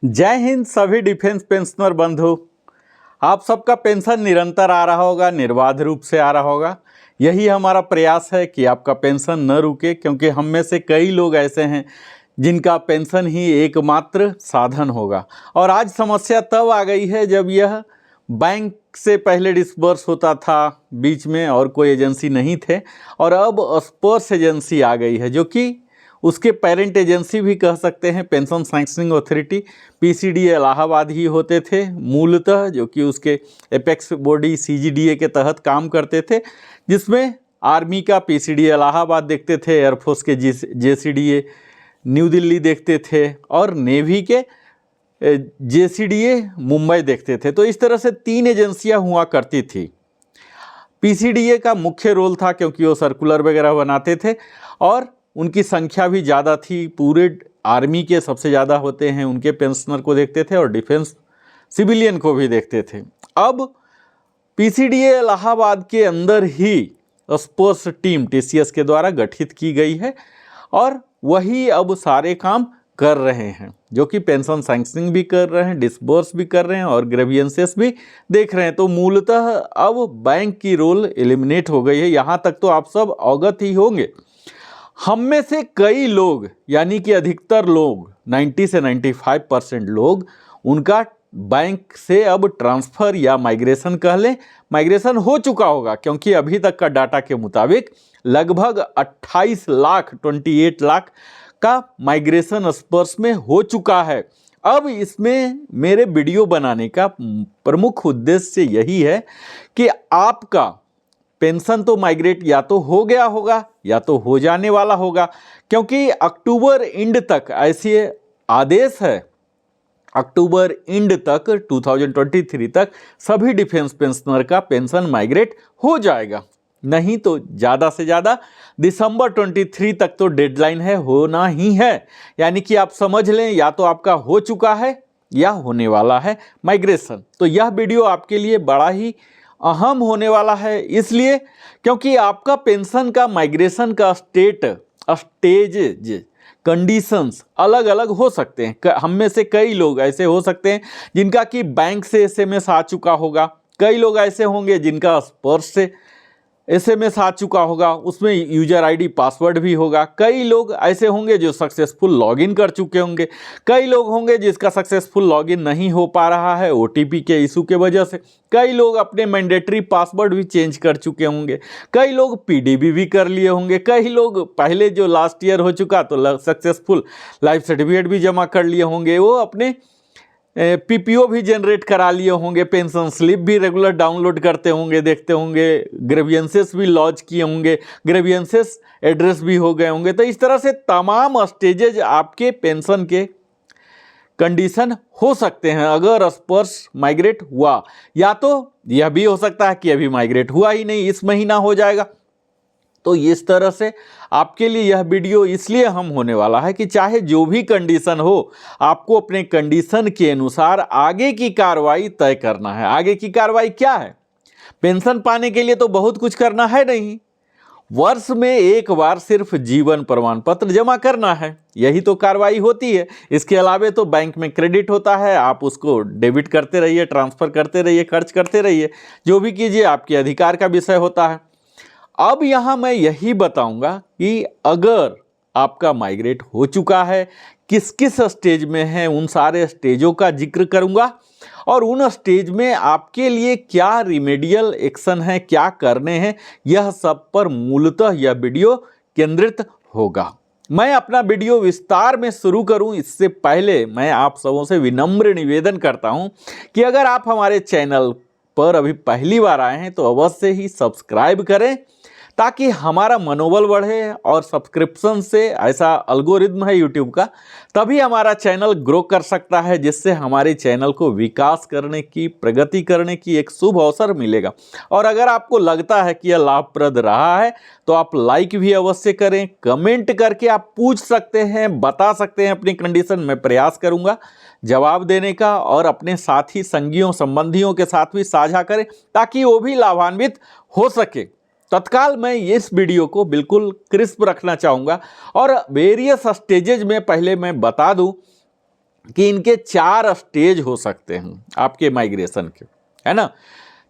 जय हिंद सभी defence pensioner बंधु। आप सबका पेंशन निरंतर आ रहा होगा, निर्बाध रूप से आ रहा होगा। यही हमारा प्रयास है कि आपका पेंशन न रुके, क्योंकि हम में से कई लोग ऐसे हैं जिनका पेंशन ही एकमात्र साधन होगा। और आज समस्या तब आ गई है जब यह बैंक से पहले डिसबर्स होता था बीच में और कोई एजेंसी नहीं थे, और अब स्पर्श एजेंसी आ गई है जो कि उसके पेरेंट एजेंसी भी कह सकते हैं। Pension sanctioning authority PCDA Allahabad ही होते थे मूलतः, जो कि उसके एपेक्स बॉडी सीजीडीए के तहत काम करते थे, जिसमें आर्मी का पीसीडीए इलाहाबाद देखते थे, एयरफोर्स के जेसीडीए न्यू दिल्ली देखते थे, और नेवी के जेसीडीए मुंबई देखते थे। तो इस तरह से 3 एजेंसियां हुआ करती थी। पीसीडीए का मुख्य रोल था क्योंकि वो सर्कुलर वगैरह बनाते थे और उनकी संख्या भी ज़्यादा थी। पूरे आर्मी के सबसे ज़्यादा होते हैं, उनके पेंशनर को देखते थे और डिफेंस सिविलियन को भी देखते थे। अब पीसीडीए इलाहाबाद के अंदर ही स्पर्श टीम टीसीएस के द्वारा गठित की गई है और वही अब सारे काम कर रहे हैं, जो कि पेंशन सैंक्शनिंग भी कर रहे हैं, डिसबर्स भी कर रहे हैं और ग्रेवियंसेस भी देख रहे हैं। तो मूलतः अब बैंक की रोल एलिमिनेट हो गई है। यहाँ तक तो आप सब अवगत ही होंगे। हम में से कई लोग, यानी कि अधिकतर लोग 90 से 95% लोग, उनका बैंक से अब ट्रांसफ़र या माइग्रेशन कह लें, माइग्रेशन हो चुका होगा, क्योंकि अभी तक का डाटा के मुताबिक लगभग 28 लाख 28 लाख का माइग्रेशन स्पर्श में हो चुका है। अब इसमें मेरे वीडियो बनाने का प्रमुख उद्देश्य यही है कि आपका पेंशन तो माइग्रेट या तो हो गया होगा या तो हो जाने वाला होगा, क्योंकि अक्टूबर एंड तक ऐसे आदेश है। अक्टूबर एंड तक 2023 तक सभी डिफेंस पेंशनर का पेंशन माइग्रेट हो जाएगा, नहीं तो ज़्यादा से ज़्यादा दिसंबर 23 तक तो डेडलाइन है, होना ही है। यानी कि आप समझ लें, या तो आपका हो चुका है या होने वाला है माइग्रेशन। तो यह वीडियो आपके लिए बड़ा ही अहम होने वाला है, इसलिए क्योंकि आपका पेंशन का माइग्रेशन का स्टेज कंडीशंस अलग अलग हो सकते हैं। हम में से कई लोग ऐसे हो सकते हैं जिनका कि बैंक से एसएमएस आ चुका होगा, कई लोग ऐसे होंगे जिनका स्पर्श से एसएमएस आ चुका होगा, उसमें यूजर आईडी पासवर्ड भी होगा। कई लोग ऐसे होंगे जो सक्सेसफुल लॉगिन कर चुके होंगे, कई लोग होंगे जिसका सक्सेसफुल लॉगिन नहीं हो पा रहा है ओटीपी के इशू के वजह से, कई लोग अपने मैंडेटरी पासवर्ड भी चेंज कर चुके होंगे, कई लोग पीडीबी भी कर लिए होंगे, कई लोग पहले जो लास्ट ईयर हो चुका तो सक्सेसफुल लाइफ सर्टिफिकेट भी जमा कर लिए होंगे, वो अपने पीपीओ भी जनरेट करा लिए होंगे, पेंशन स्लिप भी रेगुलर डाउनलोड करते होंगे, देखते होंगे, ग्रेवियंसेस भी लॉन्च किए होंगे, ग्रेवियंसेस एड्रेस भी हो गए होंगे। तो इस तरह से तमाम स्टेजेज आपके पेंशन के कंडीशन हो सकते हैं अगर स्पर्श माइग्रेट हुआ। या तो यह भी हो सकता है कि अभी माइग्रेट हुआ ही नहीं, इस महीना हो जाएगा। तो इस तरह से आपके लिए यह वीडियो इसलिए अहम होने वाला है कि चाहे जो भी कंडीशन हो, आपको अपने कंडीशन के अनुसार आगे की कार्रवाई तय करना है। आगे की कार्रवाई क्या है? पेंशन पाने के लिए तो बहुत कुछ करना है नहीं, वर्ष में एक बार सिर्फ जीवन प्रमाण पत्र जमा करना है, यही तो कार्रवाई होती है। इसके अलावे तो बैंक में क्रेडिट होता है, आप उसको डेबिट करते रहिए, ट्रांसफ़र करते रहिए, खर्च करते रहिए, जो भी कीजिए आपके अधिकार का विषय होता है। अब यहाँ मैं यही बताऊंगा कि अगर आपका माइग्रेट हो चुका है, किस किस स्टेज में है, उन सारे स्टेजों का जिक्र करूंगा और उन स्टेज में आपके लिए क्या रिमेडियल एक्शन है, क्या करने हैं, यह सब पर मूलतः यह वीडियो केंद्रित होगा। मैं अपना वीडियो विस्तार में शुरू करूं इससे पहले मैं आप सबों से विनम्र निवेदन करता हूं कि अगर आप हमारे चैनल पर अभी पहली बार आए हैं तो अवश्य ही सब्सक्राइब करें, ताकि हमारा मनोबल बढ़े। और सब्सक्रिप्शन से, ऐसा एल्गोरिदम है यूट्यूब का, तभी हमारा चैनल ग्रो कर सकता है, जिससे हमारे चैनल को विकास करने की, प्रगति करने की एक शुभ अवसर मिलेगा। और अगर आपको लगता है कि यह लाभप्रद रहा है तो आप लाइक भी अवश्य करें, कमेंट करके आप पूछ सकते हैं, बता सकते हैं अपनी कंडीशन। मैं प्रयास करूंगा जवाब देने का, और अपने साथी संगियों संबंधियों के साथ भी साझा करें ताकि वो भी लाभान्वित हो सके। तत्काल मैं इस वीडियो को बिल्कुल क्रिस्प रखना चाहूँगा और वेरियस स्टेजेज में पहले मैं बता दूं कि इनके 4 स्टेज हो सकते हैं आपके माइग्रेशन के, है ना।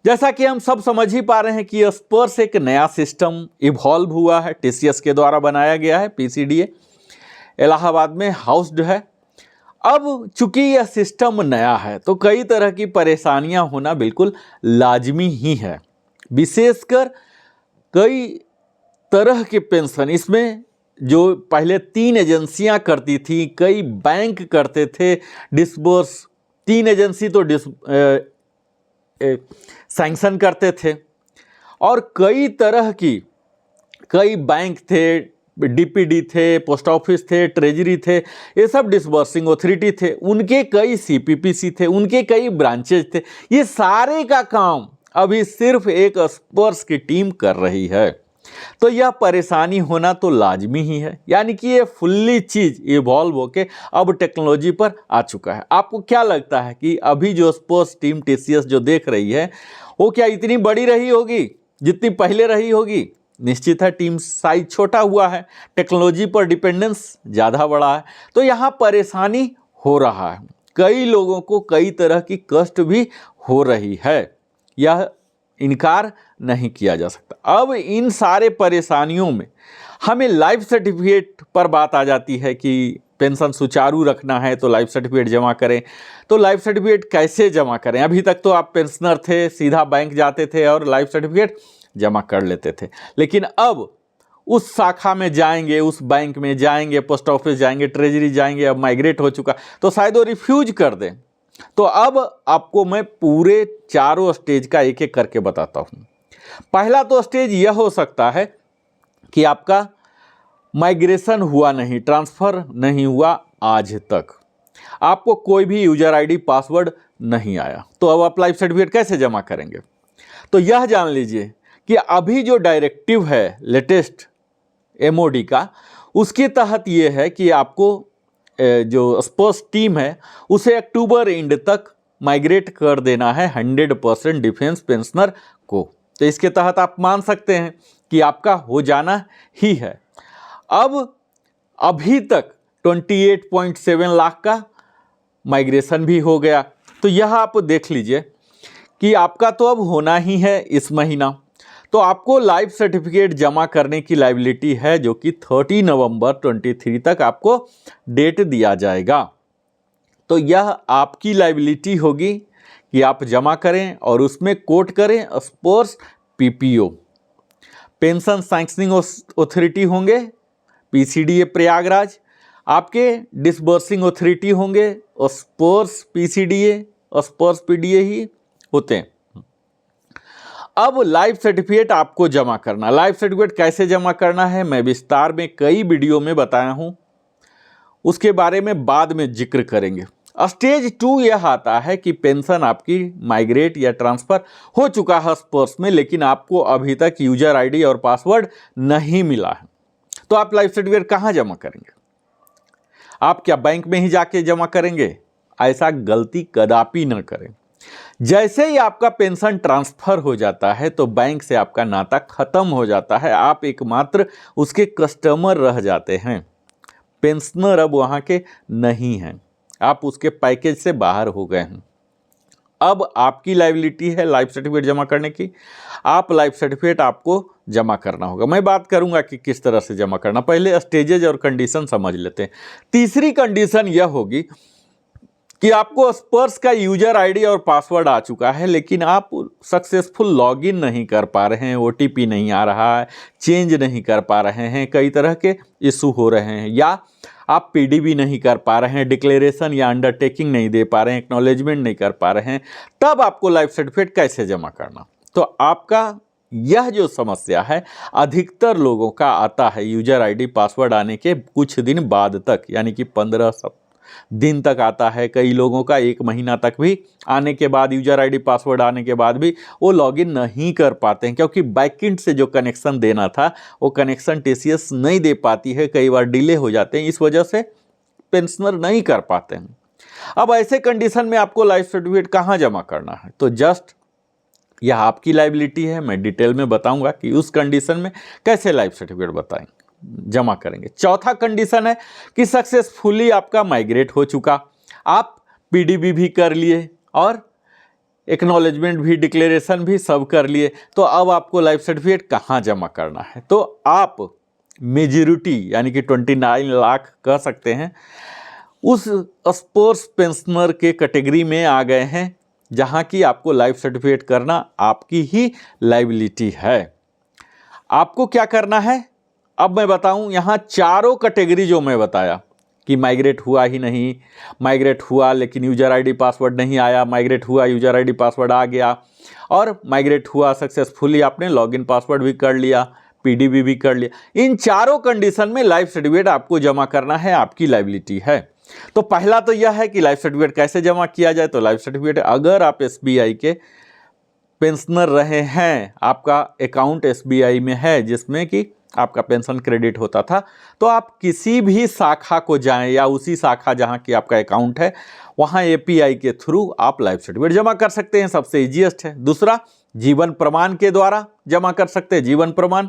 जैसा कि हम सब समझ ही पा रहे हैं कि स्पर्श एक नया सिस्टम इवॉल्व हुआ है, टीसीएस के द्वारा बनाया गया है, पीसीडीए इलाहाबाद में हाउस्ड है। अब चूंकि यह सिस्टम नया है तो कई तरह की परेशानियां होना बिल्कुल लाजमी ही है, विशेषकर कई तरह के पेंशन इसमें जो पहले 3 एजेंसियां करती थी, कई बैंक करते थे डिसबर्स, 3 एजेंसी तो सैंक्शन करते थे, और कई बैंक थे, डीपीडी थे, पोस्ट ऑफिस थे, ट्रेजरी थे, ये सब डिसबर्सिंग अथॉरिटी थे, उनके कई सीपीपीसी थे, उनके कई ब्रांचेज थे। ये सारे का काम अभी सिर्फ एक स्पर्श की टीम कर रही है, तो यह परेशानी होना तो लाजमी ही है। यानी कि ये फुल्ली चीज इवॉल्व होके अब टेक्नोलॉजी पर आ चुका है। आपको क्या लगता है कि अभी जो स्पर्श टीम टीसीएस जो देख रही है वो क्या इतनी बड़ी रही होगी जितनी पहले रही होगी? निश्चित है, टीम साइज छोटा हुआ है, टेक्नोलॉजी पर डिपेंडेंस ज़्यादा बड़ा है, तो यहाँ परेशानी हो रहा है। कई लोगों को कई तरह की कष्ट भी हो रही है, यह इनकार नहीं किया जा सकता। अब इन सारे परेशानियों में हमें लाइफ सर्टिफिकेट पर बात आ जाती है कि पेंशन सुचारू रखना है तो लाइफ सर्टिफिकेट जमा करें। तो लाइफ सर्टिफिकेट कैसे जमा करें? अभी तक तो आप पेंशनर थे, सीधा बैंक जाते थे और लाइफ सर्टिफिकेट जमा कर लेते थे, लेकिन अब उस शाखा में जाएंगे, उस बैंक में जाएंगे, पोस्ट ऑफिस जाएंगे, ट्रेजरी जाएंगे, अब माइग्रेट हो चुका तो शायद वो रिफ्यूज कर दें। तो अब आपको मैं पूरे 4 स्टेज का एक एक करके बताता हूँ। पहला तो स्टेज यह हो सकता है कि आपका माइग्रेशन हुआ नहीं, ट्रांसफ़र नहीं हुआ आज तक, आपको कोई भी यूजर आईडी पासवर्ड नहीं आया, तो अब आप लाइफ सर्टिफिकेट कैसे जमा करेंगे? तो यह जान लीजिए कि अभी जो डायरेक्टिव है लेटेस्ट एमओडी का, उसके तहत ये है कि आपको जो स्पर्श टीम है उसे अक्टूबर एंड तक माइग्रेट कर देना है 100% डिफेंस पेंशनर को। तो इसके तहत आप मान सकते हैं कि आपका हो जाना ही है। अब अभी तक 28.7 लाख का माइग्रेशन भी हो गया, तो यह आप देख लीजिए कि आपका तो अब होना ही है इस महीना। तो आपको लाइफ सर्टिफिकेट जमा करने की लायबिलिटी है जो कि 30 नवंबर 23 तक आपको डेट दिया जाएगा। तो यह आपकी लायबिलिटी होगी कि आप जमा करें और उसमें कोट करें स्पर्श पीपीओ। पेंशन सैंक्शनिंग अथॉरिटी होंगे पीसीडीए प्रयागराज, आपके डिसबर्सिंग अथॉरिटी होंगे स्पर्श पीसीडीए, स्पर्श पीडीए ही होते हैं। अब लाइफ सर्टिफिकेट आपको जमा करना, लाइफ सर्टिफिकेट कैसे जमा करना है मैं विस्तार में कई वीडियो में बताया हूं, उसके बारे में बाद में जिक्र करेंगे। स्टेज 2 यह आता है कि पेंशन आपकी माइग्रेट या ट्रांसफर हो चुका है स्पर्श में, लेकिन आपको अभी तक यूजर आईडी और पासवर्ड नहीं मिला है। तो आप लाइफ सर्टिफिकेट कहां जमा करेंगे? आप क्या बैंक में ही जाके जमा करेंगे? ऐसा गलती कदापि न करें। जैसे ही आपका पेंशन ट्रांसफर हो जाता है तो बैंक से आपका नाता खत्म हो जाता है, आप एकमात्र उसके कस्टमर रह जाते हैं, पेंशनर अब वहां के नहीं हैं, आप उसके पैकेज से बाहर हो गए हैं। अब आपकी लायबिलिटी है लाइफ सर्टिफिकेट जमा करने की, आप लाइफ सर्टिफिकेट आपको जमा करना होगा। मैं बात करूंगा कि किस तरह से जमा करना, पहले स्टेजेज और कंडीशन समझ लेते हैं। तीसरी कंडीशन यह होगी कि आपको स्पर्श का यूजर आईडी और पासवर्ड आ चुका है, लेकिन आप सक्सेसफुल लॉगिन नहीं कर पा रहे हैं, ओटीपी नहीं आ रहा है, चेंज नहीं कर पा रहे हैं, कई तरह के इशू हो रहे हैं, या आप पीडीबी नहीं कर पा रहे हैं, डिक्लेरेशन या अंडरटेकिंग नहीं दे पा रहे हैं, एक्नॉलेजमेंट नहीं कर पा रहे हैं, तब आपको लाइफ सर्टिफिकेट कैसे जमा करना? तो आपका यह जो समस्या है अधिकतर लोगों का आता है यूजर आईडी पासवर्ड आने के कुछ दिन बाद तक, यानी कि 15 दिन तक आता है, कई लोगों का 1 महीना तक भी आने के बाद, यूजर आईडी पासवर्ड आने के बाद भी वो लॉगिन नहीं कर पाते हैं, क्योंकि बैकएंड से जो कनेक्शन देना था वो कनेक्शन टीसीएस नहीं दे पाती है, कई बार डिले हो जाते हैं, इस वजह से पेंशनर नहीं कर पाते हैं। अब ऐसे कंडीशन में आपको लाइफ सर्टिफिकेट कहाँ जमा करना है? तो जस्ट यह आपकी लायबिलिटी है, मैं डिटेल में बताऊंगा कि उस कंडीशन में कैसे लाइफ सर्टिफिकेट जमा करेंगे। चौथा कंडीशन है कि सक्सेसफुली आपका माइग्रेट हो चुका, आप पीडीबी भी कर लिए और एक्नॉलेजमेंट भी, डिक्लेरेशन भी सब कर लिए। तो अब आपको लाइफ सर्टिफिकेट कहाँ जमा करना है? तो आप मेजॉरिटी यानी कि 29 लाख कह सकते हैं उस स्पोर्ट्स पेंशनर के कैटेगरी में आ गए हैं जहां की आपको लाइफ सर्टिफिकेट करना आपकी ही लायबिलिटी है। आपको क्या करना है अब मैं बताऊं। यहाँ चारों कैटेगरी जो मैं बताया कि माइग्रेट हुआ ही नहीं, माइग्रेट हुआ लेकिन यूजर आईडी पासवर्ड नहीं आया, माइग्रेट हुआ यूजर आईडी पासवर्ड आ गया, और माइग्रेट हुआ सक्सेसफुली आपने लॉगिन पासवर्ड भी कर लिया, पीडीबी भी कर लिया। इन चारों कंडीशन में लाइफ सर्टिफिकेट आपको जमा करना है, आपकी लायबिलिटी है। तो पहला तो यह है कि लाइफ सर्टिफिकेट कैसे जमा किया जाए। तो लाइफ सर्टिफिकेट अगर आप एसबीआई के पेंशनर रहे हैं, आपका अकाउंट एसबीआई में है जिसमें कि आपका पेंशन क्रेडिट होता था, तो आप किसी भी शाखा को जाएं या उसी शाखा जहां की आपका अकाउंट है वहां एपीआई के थ्रू आप लाइफ सर्टिफिकेट जमा कर सकते हैं, सबसे इजीएस्ट है। दूसरा, जीवन प्रमाण के द्वारा जमा कर सकते हैं। जीवन प्रमाण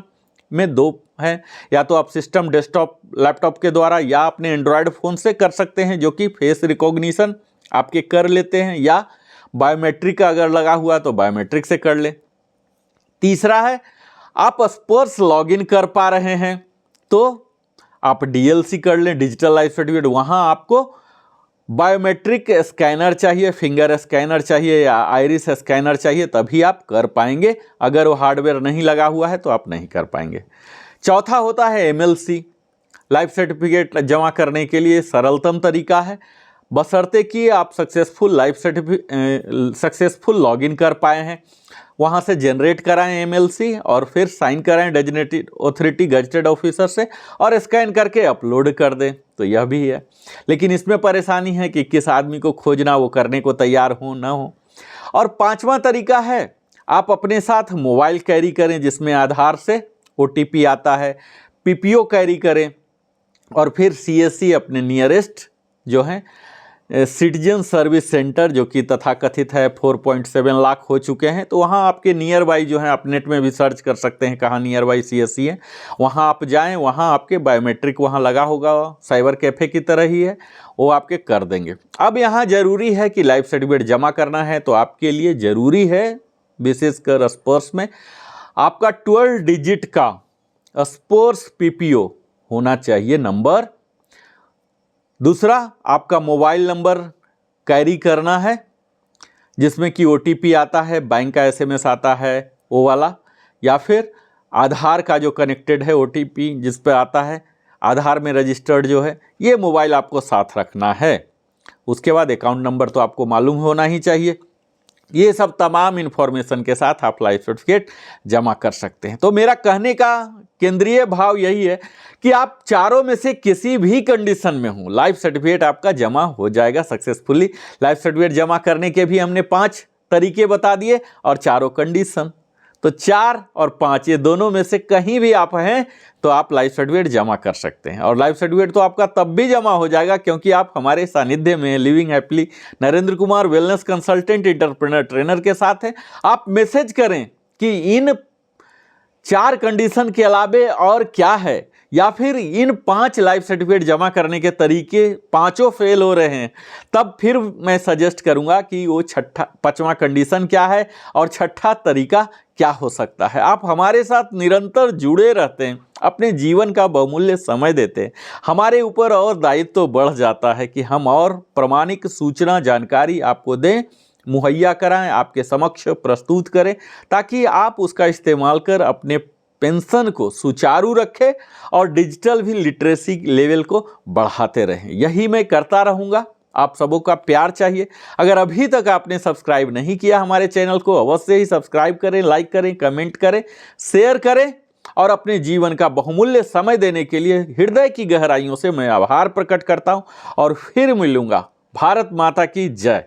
में दो हैं, या तो आप सिस्टम डेस्कटॉप लैपटॉप के द्वारा या अपने एंड्रॉयड फ़ोन से कर सकते हैं जो कि फेस रिकॉग्निशन आपके कर लेते हैं, या बायोमेट्रिक का अगर लगा हुआ तो बायोमेट्रिक से कर ले। तीसरा है, आप स्पर्श लॉगिन कर पा रहे हैं तो आप डीएलसी कर लें, डिजिटल लाइफ सर्टिफिकेट। वहाँ आपको बायोमेट्रिक स्कैनर चाहिए, फिंगर स्कैनर चाहिए या आइरिस स्कैनर चाहिए, तभी आप कर पाएंगे। अगर वो हार्डवेयर नहीं लगा हुआ है तो आप नहीं कर पाएंगे। चौथा होता है एमएलसी। लाइफ सर्टिफिकेट जमा करने के लिए सरलतम तरीका है, बशर्ते कि आप सक्सेसफुल लॉगिन कर पाए हैं। वहाँ से जनरेट कराएं एमएलसी और फिर साइन कराएं डेजिग्नेटेड अथॉरिटी गजेटेड ऑफिसर से और स्कैन करके अपलोड कर दें। तो यह भी है, लेकिन इसमें परेशानी है कि किस आदमी को खोजना वो करने को तैयार हो ना हो। और पांचवा तरीका है, आप अपने साथ मोबाइल कैरी करें जिसमें आधार से ओटीपी आता है, पीपीओ कैरी करें, और फिर सीएससी अपने नियरेस्ट जो है सिटीजन सर्विस सेंटर जो कि तथाकथित है 4.7 लाख हो चुके हैं, तो वहाँ आपके नियर बाई जो है आप नेट में भी सर्च कर सकते हैं कहाँ नियर बाई सीएससी है, वहाँ आप जाएं, वहाँ आपके बायोमेट्रिक वहाँ लगा होगा, साइबर कैफ़े की तरह ही है, वो आपके कर देंगे। अब यहाँ ज़रूरी है कि लाइफ सर्टिफिकेट जमा करना है तो आपके लिए ज़रूरी है, विशेषकर स्पर्श में, आपका 12 डिजिट का स्पर्श पीपीओ होना चाहिए नंबर। दूसरा, आपका मोबाइल नंबर कैरी करना है जिसमें कि ओटीपी आता है, बैंक का एसएमएस आता है वो वाला, या फिर आधार का जो कनेक्टेड है ओटीपी जिस पे आता है, आधार में रजिस्टर्ड जो है, ये मोबाइल आपको साथ रखना है। उसके बाद अकाउंट नंबर तो आपको मालूम होना ही चाहिए। ये सब तमाम इन्फॉर्मेशन के साथ आप लाइफ सर्टिफिकेट जमा कर सकते हैं। तो मेरा कहने का केंद्रीय भाव यही है कि आप चारों में से किसी भी कंडीशन में हो, लाइफ सर्टिफिकेट आपका जमा हो जाएगा सक्सेसफुली। लाइफ सर्टिफिकेट जमा करने के भी हमने 5 तरीके बता दिए और चारों कंडीशन। तो 4 और 5 ये दोनों में से कहीं भी आप हैं तो आप लाइफ सर्टिफिकेट जमा कर सकते हैं। और लाइफ सर्टिफिकेट तो आपका तब भी जमा हो जाएगा क्योंकि आप हमारे सानिध्य में living happily Narendra Kumar wellness consultant entrepreneur trainer के साथ हैं। आप मैसेज करें कि इन 4 कंडीशन के अलावे और क्या है, या फिर इन 5 लाइफ सर्टिफिकेट जमा करने के तरीके पांचों फेल हो रहे हैं, तब फिर मैं सजेस्ट करूंगा कि वो 5वां कंडीशन क्या है और 6ठा तरीका क्या हो सकता है। आप हमारे साथ निरंतर जुड़े रहते हैं, अपने जीवन का बहुमूल्य समय देते हैं, हमारे ऊपर और दायित्व तो बढ़ जाता है कि हम और प्रामाणिक सूचना जानकारी आपको दें, मुहैया कराएं, आपके समक्ष प्रस्तुत करें, ताकि आप उसका इस्तेमाल कर अपने पेंशन को सुचारू रखें और डिजिटल भी लिटरेसी लेवल को बढ़ाते रहें। यही मैं करता रहूँगा। आप सबों का प्यार चाहिए। अगर अभी तक आपने सब्सक्राइब नहीं किया हमारे चैनल को, अवश्य ही सब्सक्राइब करें, लाइक करें, कमेंट करें, शेयर करें, और अपने जीवन का बहुमूल्य समय देने के लिए हृदय की गहराइयों से मैं आभार प्रकट करता हूँ। और फिर मिलूँगा। भारत माता की जय।